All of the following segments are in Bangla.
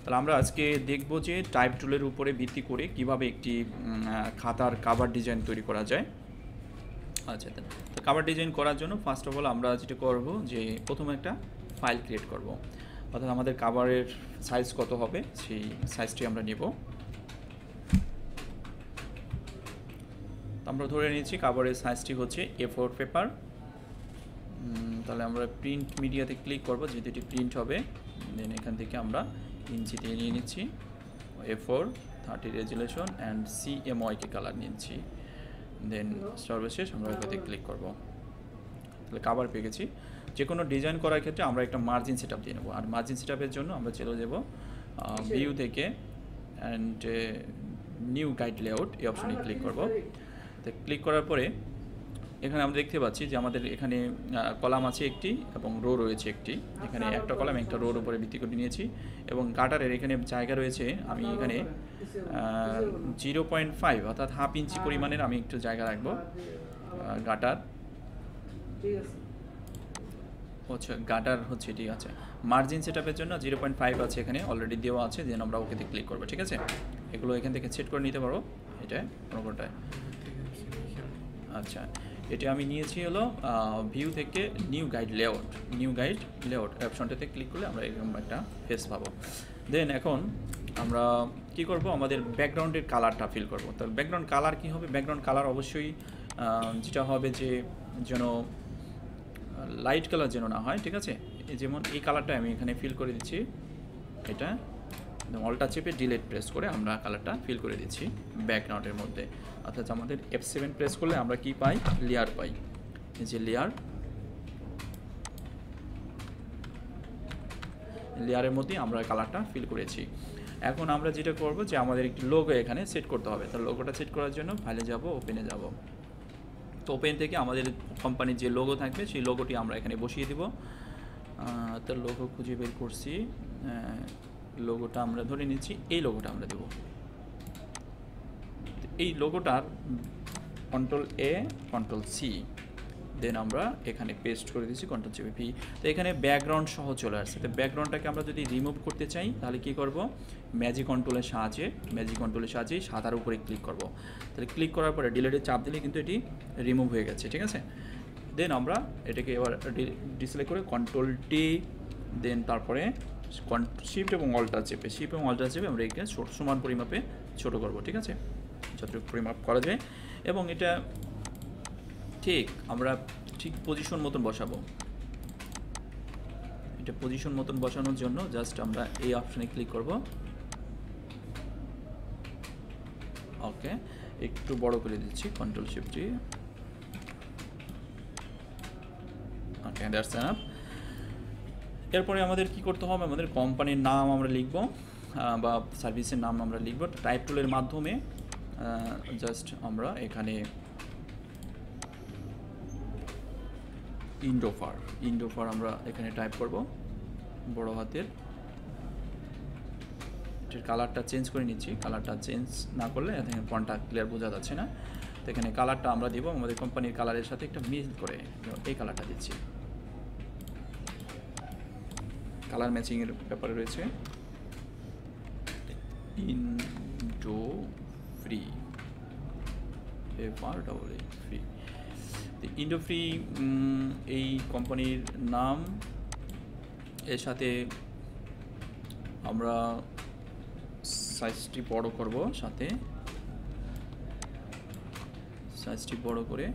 তাহলে আমরা আজকে দেখব যে টাইপ টুলের উপরে ভিত্তি করে কিভাবে একটি খাতার কাভার ডিজাইন তৈরি করা যায়। আচ্ছা, তো কাভার ডিজাইন করার জন্য ফার্স্ট অফ অল আমরা যেটা করব যে প্রথমে একটা ফাইল ক্রিয়েট করব, অর্থাৎ আমাদের কাভারের সাইজ কত হবে সেই সাইজটি আমরা নেব। আমরা ধরে নিয়েছি কাভারের সাইজটি হচ্ছে A4 পেপার। তাহলে আমরা প্রিন্ট মিডিয়াতে ক্লিক করব, যেহেতু এটি প্রিন্ট হবে। দেন এখান থেকে আমরা ইঞ্চিতে নিয়ে নিচ্ছি A4 30 resolution and CMYK colour নিচ্ছি। দেন সর্বশেষ আমরা এটাতে ক্লিক করব। তাহলে কাভার পেয়ে গেছি। যে কোনো ডিজাইন করার ক্ষেত্রে আমরা একটা মার্জিন সেট আপ দিয়ে নেবো, আর মার্জিন সেট আপের জন্য আমরা চলে যাব ভিউ থেকে অ্যান্ড নিউ গাইড লেআউট এই অপশনে ক্লিক করব। তো ক্লিক করার পরে এখানে আমরা দেখতে পাচ্ছি যে আমাদের এখানে কলাম আছে একটি এবং রো রয়েছে একটি। এখানে একটা কলাম একটা রোর উপরে ভিত্তি করে নিয়েছি এবং গাটারের এখানে জায়গা রয়েছে। আমি এখানে 0.5 অর্থাৎ হাফ ইঞ্চি পরিমাণের আমি একটু জায়গা রাখবো গাটার। আচ্ছা, গাটার হচ্ছে ঠিক আছে। মার্জিন সেটআপের জন্য 0.5 আছে এখানে অলরেডি দেওয়া আছে। দেন আমরা ওকেতে ক্লিক করবো, ঠিক আছে। এগুলো এখান থেকে সেট করে নিতে পারবো, এটা কোনোটায়। আচ্ছা, এটা আমি নিয়েছি হলো ভিউ থেকে নিউ গাইড লেআউট অপশনটাতে ক্লিক করলে আমরা এরকম একটা ফেস পাবো। দেন এখন আমরা কি করব, আমাদের ব্যাকগ্রাউন্ডের কালারটা ফিল করব। তাহলে ব্যাকগ্রাউন্ড কালার কি হবে? ব্যাকগ্রাউন্ড কালার অবশ্যই যেটা হবে যে যেন লাইট কালার যেন না হয়, ঠিক আছে। যেমন এই কালারটা আমি এখানে ফিল করে দিচ্ছি। এটা অল্টা চেপে ডিলিট প্রেস করে আমরা কালারটা ফিল করে দিচ্ছি ব্যাকগ্রাউন্ডের মধ্যে। অর্থাৎ আমাদের F7 প্রেস করলে আমরা কি পাই? লেয়ার পাই। এই যে লেয়ারের মধ্যে আমরা কালারটা ফিল করেছি। এখন আমরা যেটা করব যে আমাদের একটি লোগো এখানে সেট করতে হবে। তাহলে লোগোটা সেট করার জন্য ফাইলে যাব, ওপেনে যাব। তো ওপেন থেকে আমাদের কোম্পানির যে লোগো থাকবে সেই লোগোটি আমরা এখানে বসিয়ে দিব। তো লোগো খুঁজে বের করছি, লোগোটা আমরা ধরে নিচ্ছি, এই লোগোটা আমরা দেব। এই লোগোটার Ctrl+A Ctrl+C, দেন আমরা এখানে পেস্ট করে দিচ্ছি Ctrl+V। তো এখানে ব্যাকগ্রাউন্ড সহ চলে আসছে। তো ব্যাকগ্রাউন্ডটাকে আমরা যদি রিমুভ করতে চাই তাহলে কি করব? ম্যাজিক কন্ট্রোলের সাহায্যে সাদার উপরে ক্লিক করব। তাহলে ক্লিক করার পরে ডিলিটে চাপ দিলে কিন্তু এটি রিমুভ হয়ে গেছে, ঠিক আছে। দেন আমরা এটাকে এবার ডিসপ্লে করে Ctrl+T, দেন তারপরে শিফট এবং অল্টার চেপে আমরা এখানে সমান পরিমাপে ছোট করব, ঠিক আছে, যতটুকু পরিমাপ করা যায়। এবং এটা আমরা ঠিক পজিশন মতন বসাবো। এটা পজিশন মতন বসানোর জন্য জাস্ট আমরা এই অপশনে ক্লিক করব। ওকে, একটু বড় করে দিচ্ছি Ctrl+Shift। Okay, that's enough. এরপরে আমাদের কি করতে হবে? আমাদের কোম্পানির নাম আমরা লিখব বা সার্ভিসের নাম আমরা লিখব টাইপ টুলের মাধ্যমে। জাস্ট আমরা এখানে ইন্ডোফার আমরা এখানে টাইপ করব বড় হাতের। এটার কালারটা চেঞ্জ করে নিচ্ছি। কালারটা চেঞ্জ না করলে এখানে ফন্টটা ক্লিয়ার বোঝা যাচ্ছে না। তো এখানে কালারটা আমরা দিব আমাদের কোম্পানির কালারের সাথে একটা মিল করে এই কালারটা দিচ্ছি। কালার ম্যাচিংয়ের ব্যাপারে রয়েছে ইন্ডোফ্রি, FR-E-E-FREE। ইন্ডোফ্রি এই কোম্পানির নাম। এর সাথে আমরা সাইজটি বড় করব, সাথে সাইজটি বড় করে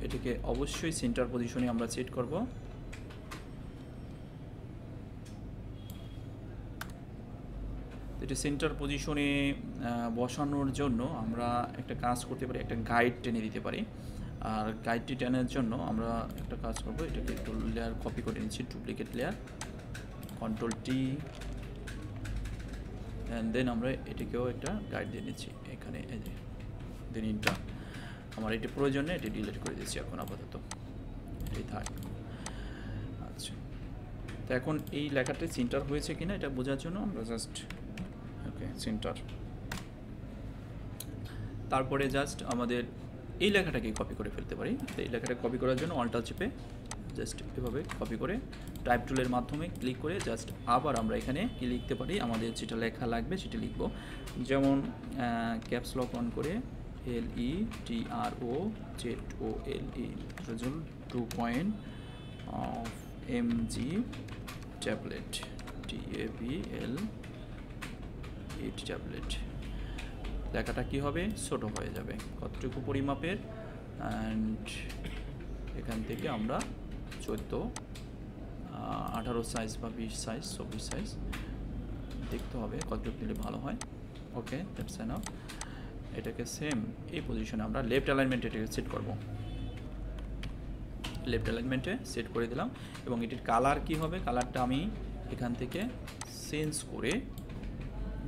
এটাকে অবশ্যই সেন্টার পজিশনে আমরা সেট করব। এটা সেন্টার পজিশনে বসানোর জন্য আমরা একটা কাজ করতে পারি, একটা গাইড টেনে দিতে পারি। আর গাইডটি টেনের জন্য আমরা একটা কাজ করব, এটাকে একটু লেয়ার কপি করে নিচ্ছি, duplicate layer, Ctrl+T, and then আমরা এটাকেও একটা গাইড দিয়ে নিচ্ছি এখানে। এই যে দেন ইন্টার। আমার এটি প্রয়োজন নেই, এটি ডিলিট করে দিচ্ছি এখন আপাতত, এটাই থাক। আচ্ছা, তো এখন এই লেখাটা সেন্টার হয়েছে কিনা এটা বোঝার জন্য আমরা জাস্ট ওকে সেন্টার। তারপরে জাস্ট আমাদের এই লেখাটাকে কপি করে ফেলতে পারি। তো এই লেখাটা কপি করার জন্য অল্টার চেপে জাস্ট এভাবে কপি করে টাইপ টুলের মাধ্যমে ক্লিক করে জাস্ট আবার আমরা এখানে কি লিখতে পারি, আমাদের যেটা লেখা লাগবে সেটা লিখব। যেমন ক্যাপস লক অন করে LETROZOLE Rezaul 2.mg tablet tablet লেখাটা কি হবে, ছোট হয়ে যাবে কতটুকু পরিমাপের। অ্যান্ড এখান থেকে আমরা 14, 18 সাইজ বা 20 সাইজ, 24 সাইজ দেখতে হবে কতটুকু দিলে ভালো হয়। ওকে, দ্যাটস এনাফ। এটাকে সেম এই পজিশনে আমরা লেফট অ্যালাইনমেন্টে এটাকে সেট করব। লেফট অ্যালাইনমেন্টে সেট করে দিলাম এবং এটির কালার কি হবে, কালারটা আমি এখান থেকে চেঞ্জ করে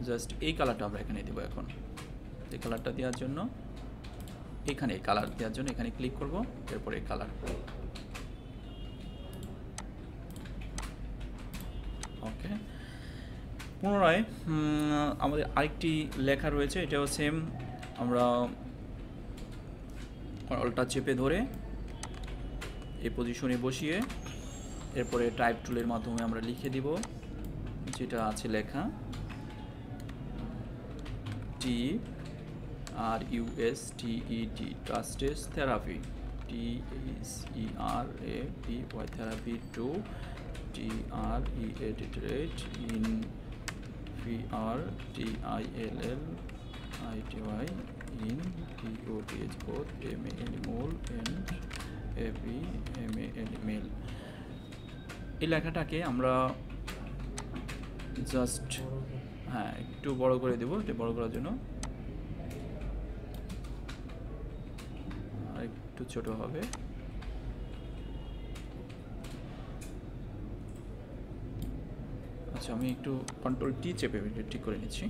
জাস্ট এই কালারটা আমরা এখানে দেবো। এখন এই কালারটা দেওয়ার জন্য এখানে কালার দেওয়ার জন্য এখানে ক্লিক করব, এরপরে কালার। ওকে, পুনরায় আমাদের আরেকটি লেখা রয়েছে, এটাও সেম। আমরা অলটা চেপে ধরে এই পজিশনে বসিয়ে এরপরে টাইপ টুলের মাধ্যমে আমরা লিখে দিব যেটা আছে লেখা TRUSTED trusted therapy THERAPY therapy to TREATED in VRTILLITY in POTH both male and female। এই লেখাটাকে আমরা জাস্ট একটু বড় করে দেবো। এটা বড় করার জন্য আর একটু ছোট হবে। আচ্ছা, আমি একটু কন্ট্রোল টি চেপে ঠিক করে নিচ্ছি।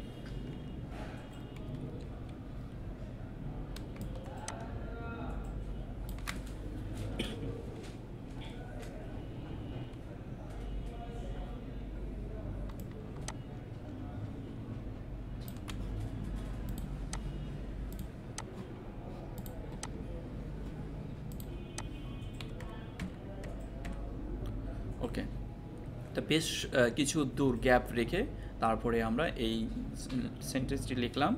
ওকে, তা বেশ কিছু দূর গ্যাপ রেখে তারপরে আমরা এই সেন্টেন্সটি লিখলাম।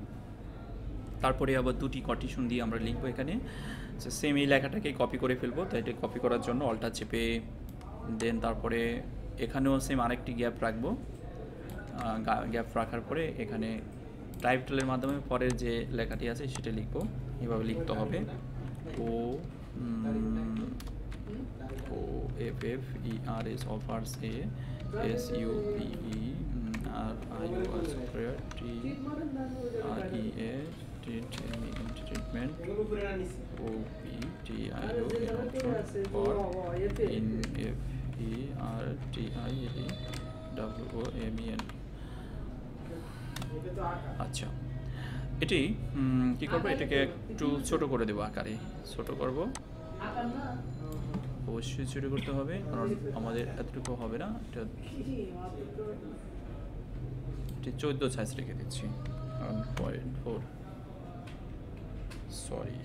তারপরে আবার দুটি কন্ডিশন দিয়ে আমরা লিখবো এখানে। সেম এই লেখাটাকে কপি করে ফেলবো, তাই এটা কপি করার জন্য অলটা চেপে দেন তারপরে এখানেও সেম আরেকটি গ্যাপ রাখবো। গ্যাপ রাখার পরে এখানে টাইপ টুলের মাধ্যমে পরের যে লেখাটি আছে সেটা লিখবো। এভাবে লিখতে হবে OFFERS offers a SUPERIUS software treatment OPTIO for INFERTILWOMEN। আচ্ছা, এটি কি করবো, এটাকে একটু ছোট করে দেবো, আকারে ছোট করব। অবশ্যই ছোট করতে হবে কারণ আমাদের এতটুকু হবে না। এটা 14 সাইজ রেখে দিচ্ছি, 1.4 সরি।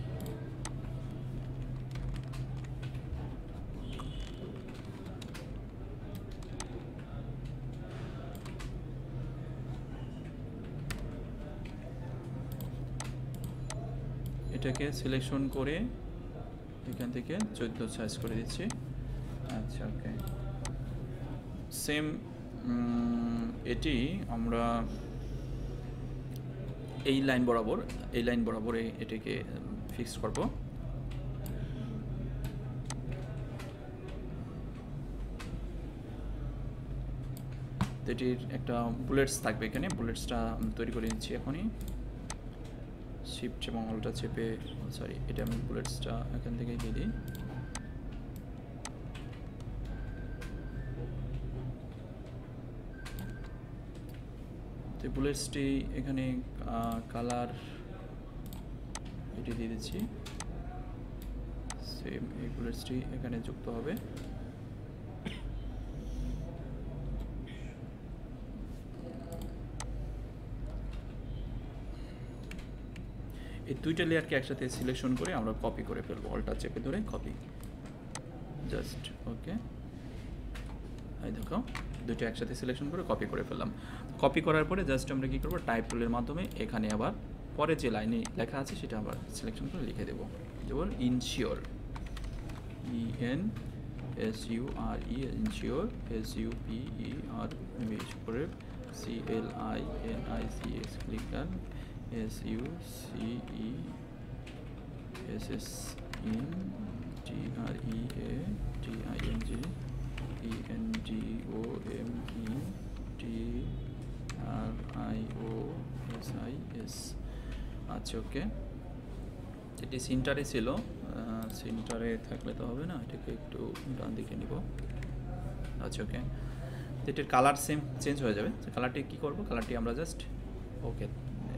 এটাকে সিলেকশন করে এখান থেকে 14 সাইজ করে দিচ্ছি। আচ্ছা, ওকে, সেম এটি আমরা এই লাইন বরাবর এটাকে ফিক্স করব। এটির একটা বুলেটস থাকবে এখানে, বুলেটসটা তৈরি করে নিচ্ছি এখনই। শিফট এবং অলটা চেপে, সরি, এটা আমি বুলেটসটা এখান থেকে দিয়ে দিই। তো বুলেটসটি এখানে কালার এটি দিয়ে দিচ্ছি। সেম এই বুলেটসটি এখানে যুক্ত হবে। এই দুইটা লেয়ারকে একসাথে সিলেকশন করে আমরা কপি করে ফেলবো, অলটা চেপে ধরে কপি। জাস্ট ওকে, এই দেখো দুটো একসাথে সিলেকশন করে কপি করে ফেললাম। কপি করার পরে জাস্ট আমরা কী করবো, টাইপ টুলের মাধ্যমে এখানে আবার পরে যে লাইনে লেখা আছে সেটা আবার সিলেকশন করে লিখে দেবো। যেমন ইনশিওর, INSURE, ইনশিওর, SUPER করে CLINICS clicker, SUCESS in TREADING, আচ্ছা ওকে। এটি সেন্টারে ছিল, সেন্টারে থাকলে তো হবে না, এটাকে একটু ডান দিকে নিব। আচ্ছা ওকে, এটির কালার চেঞ্জ হয়ে যাবে। কালারটি কী করবো, কালারটি আমরা জাস্ট ওকে,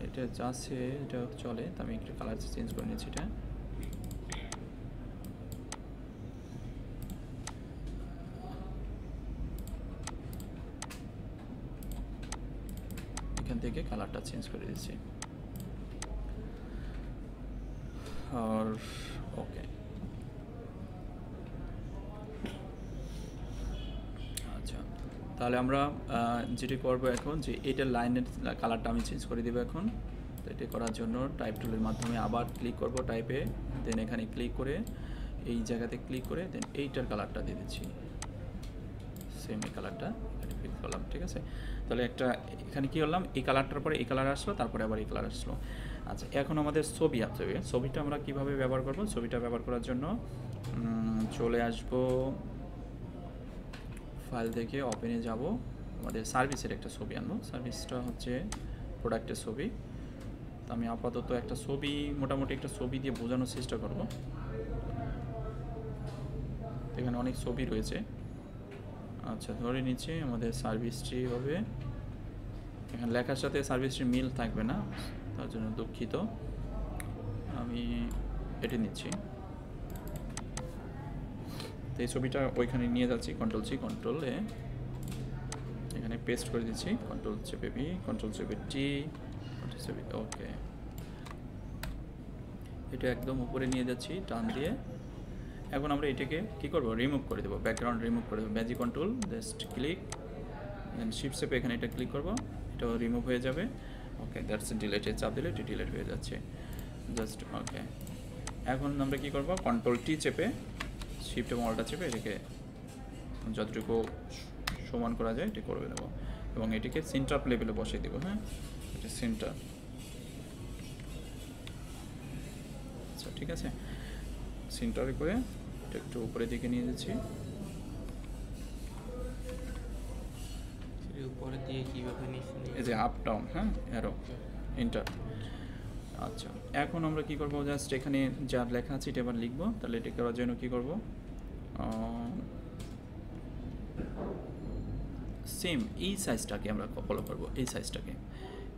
এটা যা আছে এটা চলে, তো আমি একটু কালার চেঞ্জ করে নিচ্ছি। এটা এখান থেকে কালারটা চেঞ্জ করে দিচ্ছি। আর ওকে, আচ্ছা তাহলে আমরা যেটি করবো এখন, যে এটার লাইনের কালারটা আমি চেঞ্জ করে দেবো এখন। তো এটি করার জন্য টাইপ টুলের মাধ্যমে আবার ক্লিক করব টাইপে, দেন এখানে ক্লিক করে এই জায়গাতে ক্লিক করে দেন এইটার কালারটা দিয়ে দিচ্ছি, সেম এই কালারটা এখানে ক্লিক করলাম। ঠিক আছে, তাহলে একটা এখানে কী করলাম, এই কালারটার পরে এই কালার আসলো, তারপরে আবার এই কালার আসলো। আচ্ছা এখন আমাদের ছবি আছে, ছবিটা আমরা কিভাবে ব্যবহার করব, ছবিটা ব্যবহার করার জন্য চলে আসব, ফাইল থেকে ওপেনে যাব, আমাদের সার্ভিসের একটা ছবি আনবো। সার্ভিসটা হচ্ছে প্রোডাক্টের ছবি। তো আমি আপাতত একটা ছবি, মোটামুটি একটা ছবি দিয়ে বোঝানোর চেষ্টা করব। এখানে অনেক ছবি রয়েছে। আচ্ছা ধরে নিচ্ছি আমাদের সার্ভিসটি হবে, এখানে লেখার সাথে সার্ভিসটির মিল থাকবে না, তার জন্য দুঃখিত। আমি এটি নিচ্ছি, তো এই ছবিটা ওইখানে নিয়ে যাচ্ছি, কন্ট্রোল-C কন্ট্রোল-A, এখানে পেস্ট করে দিচ্ছি, কন্ট্রোল-C-V, কন্ট্রোল-C-T, কন্ট্রোল-C-V, ওকে। এটা একদম উপরে নিয়ে যাচ্ছি টান দিয়ে। এখন আমরা এটাকে কী করবো, রিমুভ করে দেবো, ব্যাকগ্রাউন্ড রিমুভ করে দেবো। ম্যাজিক কন্ট্রোল জাস্ট ক্লিক, দেন শিফট চেপে এখানে এটা ক্লিক করবো, এটাও রিমুভ হয়ে যাবে। ওকে, দ্যাটস ডিলেটে চাপ দিলে এটি ডিলেট হয়ে যাচ্ছে জাস্ট ওকে। এখন আমরা কী করবো, কন্ট্রোল-T চেপে, শিফট এবং অল্টা চেপে এটাকে যতটুকু সমান করা যায় এটি করে দেবো, এবং এটিকে সেন্টার লেভেলে বসিয়ে দেবো। হ্যাঁ, এটা সেন্টার। আচ্ছা ঠিক আছে, সেন্টারে করে এটা একটু উপরের দিকে নিয়ে যাচ্ছি। উপরে দিয়ে কীভাবে নিচ্ছি, এই যে আপ ডাউন, হ্যাঁ অ্যারো, এন্টার। আচ্ছা এখন আমরা কী করবো, জাস্ট এখানে যা লেখা আছে এটা এবার লিখবো। তাহলে এটা করার জন্য কী করবো, সেম এই সাইজটাকে আমরা ফলো করবো, এই সাইজটাকে,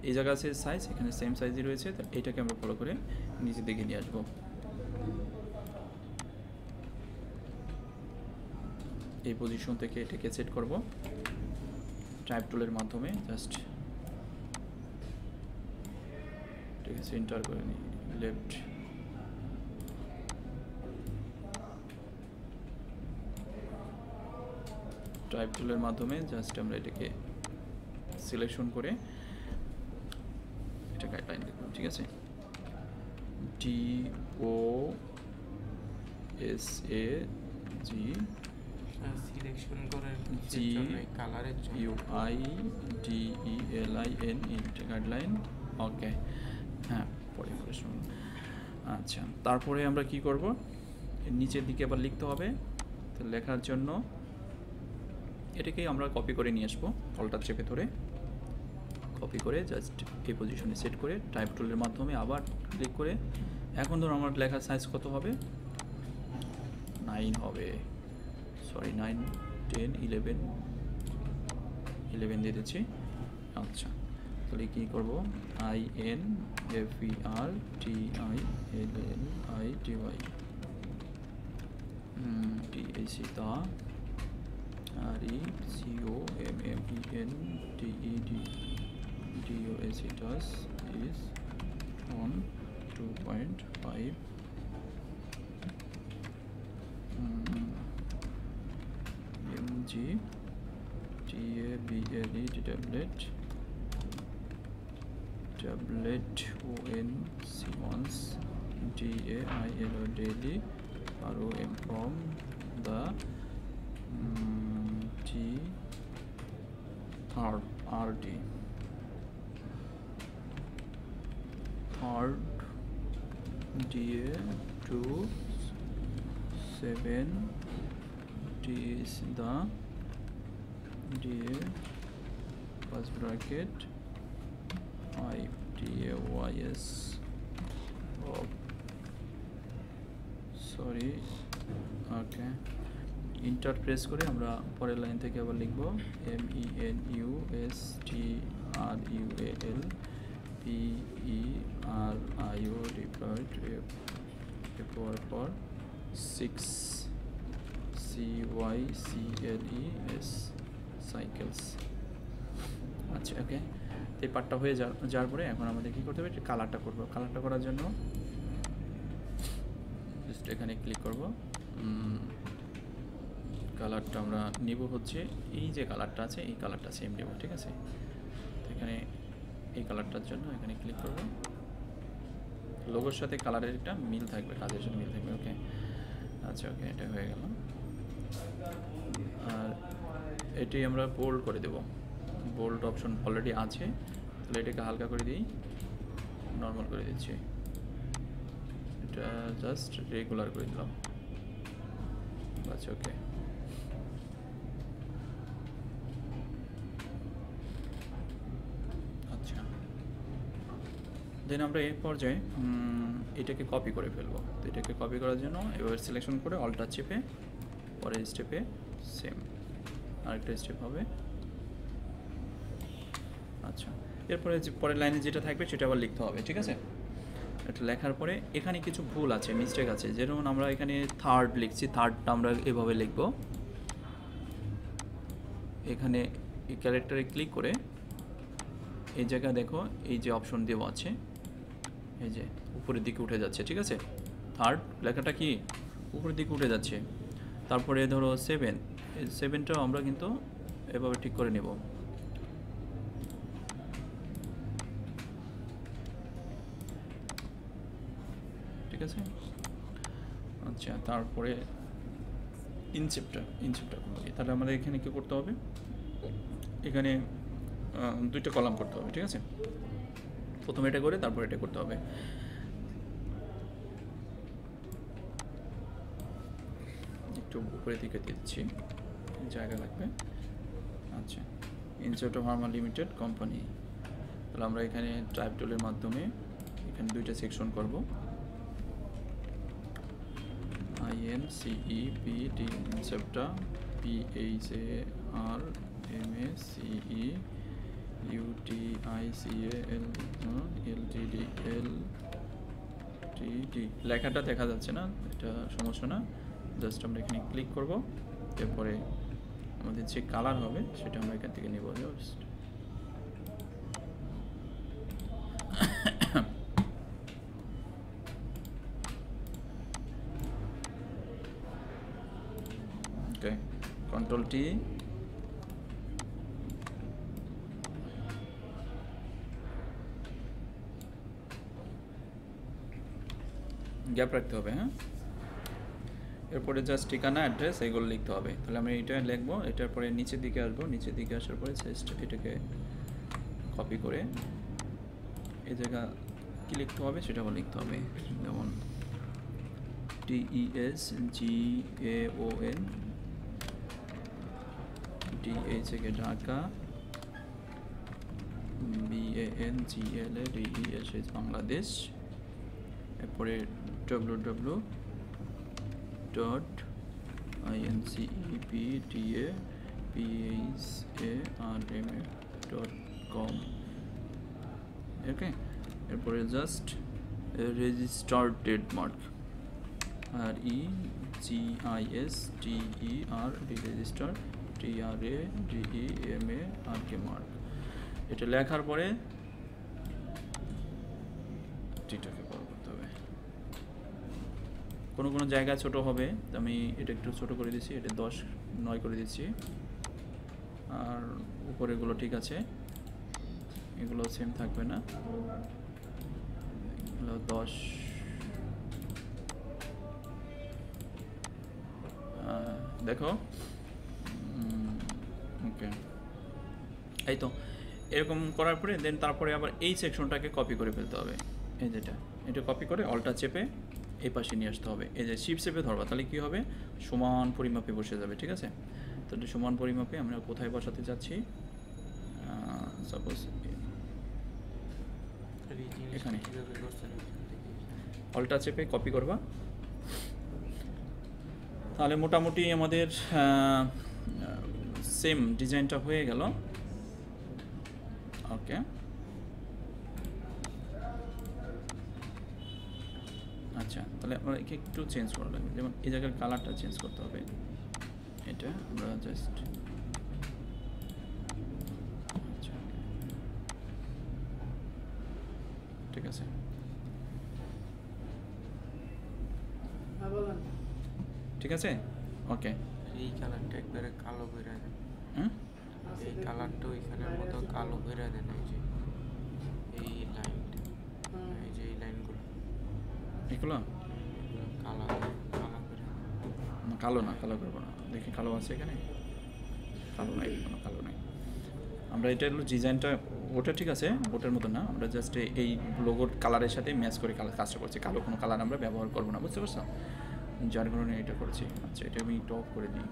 এই জায়গা আছে সাইজ, এখানে সেম সাইজই রয়েছে, তো এইটাকে আমরা ফলো করে নিচের দিকে নিয়ে আসবো। এই পজিশন থেকে এটাকে সেট করব টাইপ টুলের মাধ্যমে, জাস্ট এটাকে সেন্টার করে নিই, লেফট টাইপ টুলের মাধ্যমে জাস্ট আমরা এটাকে সিলেকশন করে এটা গাইডলাইন লিখব। ঠিক আছে, DOSAG সিলেকশন করে কালারের GUIDELIN গাইডলাইন। ওকে, হ্যাঁ পরে শুনুন। আচ্ছা তারপরে আমরা কি করব, নিচের দিকে আবার লিখতে হবে। তো লেখার জন্য এটাকেই আমরা কপি করে নিয়ে আসবো, অল্টা চেপে ধরে কপি করে জাস্ট এই পজিশনে সেট করে টাইপ টুলের মাধ্যমে আবার ক্লিক করে, এখন ধরো আমার লেখার সাইজ কত হবে, 9 হবে, সরি 9, 10, 11 দিয়ে দিচ্ছি। আচ্ছা তাহলে কী করবো, INFERTILLIDY তা RECOMMENTED is on 2.5 G T A B L E tablet tablet O N C once D A I L O daily R O M from the T third R D third DA 27 D is the DA first bracket 5 DA YS of sorry okay inter press করে আমরা পরের লাইন থেকে আবার লিখব MENUSTRUAL PERIO deployed for 6 CYCLES cycles আচ্ছা ওকে এই পার্টটা হয়ে যাওয়ার পরে এখন আমাদের কি করতে হবে এটা কালারটা করব কালারটা করার জন্য জাস্ট এখানে ক্লিক করব কালারটা আমরা নিব হচ্ছে এই যে কালারটা আছে এই কালারটা সেম নেব ঠিক আছে এখানে এই কালারটার জন্য এখানে ক্লিক করব লোগোর সাথে কালারের একটা মিল থাকবে কাজের সাথে মিল থাকবে ওকে আচ্ছা ওকে এটা হয়ে গেল আর এটি আমরা বোল্ড করে দেব বোল্ড অপশন অলরেডি আছে তাহলে এটাকে হালকা করে দিই নর্মাল করে দিচ্ছি এটা জাস্ট রেগুলার করে দিলাম আচ্ছা ওকে দেন আমরা এই পর্যায়ে এটাকে কপি করে ফেলবো তো এটাকে কপি করার জন্য এবার সিলেকশন করে অল্টার চেপে পরের স্টেপে সেম আরেকটা স্টেপ হবে আচ্ছা এরপরে যে পরের লাইনে যেটা থাকবে সেটা আবার লিখতে হবে ঠিক আছে এটা লেখার পরে এখানে কিছু ভুল আছে মিস্টেক আছে যেমন আমরা এখানে থার্ড লিখছি থার্ডটা আমরা এভাবে লিখব এখানে এই ক্যারেক্টারে ক্লিক করে এই জায়গা দেখো এই যে অপশন দেওয়া আছে এই যে উপরের দিকে উঠে যাচ্ছে ঠিক আছে থার্ড লেখাটা কি উপরের দিকে উঠে যাচ্ছে তারপরে ধরো 7 এই 7টাও আমরা কিন্তু এভাবে ঠিক করে নেব ঠিক আছে আচ্ছা তারপরে ইনসেপ্টর তাহলে আমাদের এখানে কি করতে হবে এখানে দুইটা কলাম করতে হবে ঠিক আছে প্রথমে এটা করে তারপর এটা করতে হবে একটু উপরের দিকে দিচ্ছি জায়গা লাগবে আচ্ছা ইনসার্ট ফার্মা লিমিটেড কোম্পানি তাহলে আমরা এখানে টাইপ টুলের মাধ্যমে এখানে দুইটা সেকশন করব INCEPT Incepta PHARMACE UTICAL LTD LTD লেখাটা দেখা যাচ্ছে না এটা সমস্যা না জাস্ট আমরা এখানে ক্লিক করব এরপরে আমাদের যে কালার হবে সেটা আমরা এখান থেকে নিব just okay control T gap রাখতে হবে হ্যাঁ এরপরে জাস্ট ঠিকানা অ্যাড্রেস এগুলো লিখতে হবে তাহলে আমরা এটা লিখবো এটার পরে নিচের দিকে আসবো নিচের দিকে আসার পরে জাস্ট এটাকে কপি করে এই জায়গা কি লিখতে হবে সেটাও লিখতে হবে যেমন TESGAON DH থেকে ঢাকা BANGLADESH বাংলাদেশ এরপরে www.inceptapharma.com ওকে এরপরে just registered trademark REGISTER register TRADEMARK mark এটা লেখার পরে এটাকে বড় করতে হবে কোনো জায়গা ছোট হবে আমি এটা একটু ছোট করে দিচ্ছি এটা 10 9 করে দিচ্ছি আর উপরেগুলো ঠিক আছে, এগুলো সেম থাকবে না, এগুলো 10 দেখো। ওকে, এই তো এরকম করার পরে দেন তারপরে আবার এই সেকশনটাকে কপি করে ফেলতে হবে। এই যেটা, এটা কপি করে অল্টা চেপে এই পাশে নিয়ে আসতে হবে। এই যে শিফট চেপে ধরবা, তাহলে কী হবে, সমান পরিমাপে বসে যাবে। ঠিক আছে, তো এটা সমান পরিমাপে আমরা কোথায় বসাতে যাচ্ছি, সাপোজ এখানে অল্টা চেপে কপি করবা, তাহলে মোটামুটি আমাদের সেম ডিজাইনটা হয়ে গেল। ওকে, আচ্ছা তাহলে আমরা একে একটু চেঞ্জ করা লাগবে, যেমন এই জায়গার কালারটা চেঞ্জ করতে হবে। এটা আমরা জাস্ট আচ্ছা ঠিক আছে, ঠিক আছে। ওকে, এই কালারটা একবারে কালো করে দেন, হ্যাঁ এই কালারটা ওইখানের মতো কালো করে দেন। এই যে এই লাইনটা, এই যে এই লাইনগুলো, এগুলো এগুলো কালো কালো করে দেন। না, কালো না, কালো করবো না, দেখি কালো আছে এখানে, কালো নাই, কোনো কালো নাই। আমরা এটা হলো ডিজাইনটা, ওটা ঠিক আছে, ওটার মতো না, আমরা জাস্ট এই লোগোর কালারের সাথে ম্যাচ করে কাজটা করছি। কালো কোনো কালার আমরা ব্যবহার করবো না, বুঝতে পারছো, যার কারণে এটা করেছি। আচ্ছা, এটা আমি টপ করে দিই।